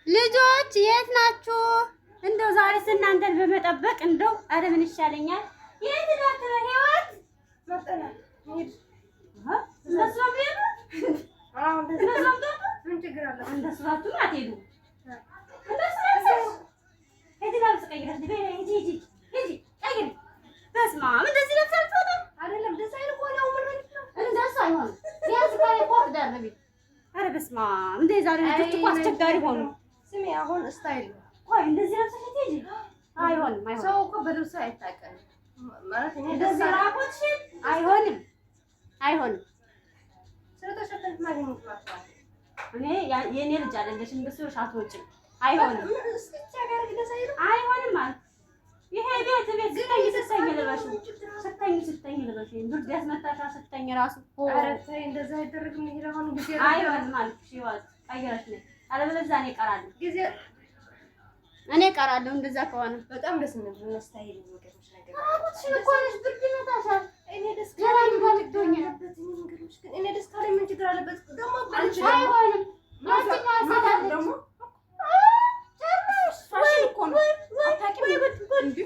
ልጆች የት ናችሁ? እንደው ዛሬስ እናንተን በመጠበቅ እንደው ኧረ ምን ይሻለኛል? የት ናችሁ? ህይወት መጣና ሄድ እንደሱ ነው የሚሄዱት? አዎ እንደሱ ነው። ምን ችግር አለ? እንደሱ ናችሁ አትሄዱ። እንደሱ ነው። ሂጂ ልብስ ቀይረሽ ሂጂ ቀይሪ። በስመ አብ እንደዚህ ለብሳችሁ ወጣ አይደለም። ደስ አይል እኮ ነው። ምን ነው እንደሱ አይሆንም። ያዝ ካለ ኮት ደርቢ። ኧረ በስመ አብ እንደ ዛሬ ልጆች እኮ አስቸጋሪ ሆኑ። ስሚ አሁን ስታይል ነው። ቆይ እንደዚህ ለብሰሽ ሂጂ። አይሆንም። ሰው እኮ በልብሱ አይታቀም ማለት እኔ ደስ አላቆሽ። አይሆንም ስለተሸፈንክ ማግኘት ማለት እኔ የኔ ልጅ አይደለሽም። እንደሱ አትወጪም። አይሆንም። እስኪ ቻጋር ግደስ አይሆንም ማለት ይሄ ቤት ስተኝ ልበሽ ስተኝ ልበሽ ብርድ ያስመታሻ ስተኝ ራሱ ኧረ ተይ እንደዛ አይደረግም። ይሄ አሁን ጊዜ አይሆንም ማለት ይዋዝ ቀይረሽ ነኝ። አለበለዚያ እኔ እቀራለሁ። እንደዛ ከሆነ በጣም ደስ የሚል ስታይል የሚገርምሽ ነገር አሁን እኮ ነሽ ብርድ ይመታሻል። እኔ ደስ ካለኝ ጋልቶኛ እኔ ደስ ካለኝ ምን ችግር አለበት? ደግሞ አይሆንም ማስተኛ አሰራር ደግሞ ፋሽን እኮ ነው። አታውቂም እንዴ?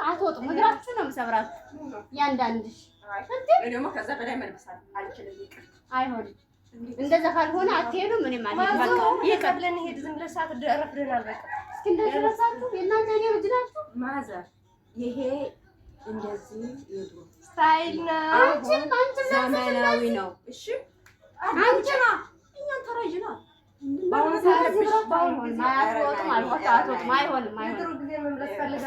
አትወጡም። እግራችሁ ነው የምሰብራችሁ እያንዳንድሽ። ደግሞ ከዛ በላይ መልበስ አልችልም። አይሆንም። እንደዛ ካልሆነ አትሄዱም። እኔም አልሄድም። በቃ ይቅር ብለን ሄድ። ዝም ብለሽ አትደረፍልናል። በቃ እስኪ እንደዚህ ለሳችሁ የእናንተ እኔ ልጅ ናችሁ ማዘር። ይሄ እንደዚህ የድሮ ስታይል ነው። አንቺ ዘመናዊ ነው። እሺ አንቺ ነው እኛን ተራጅና ባሁን ሰዓት አይሆንም። አይሆንም።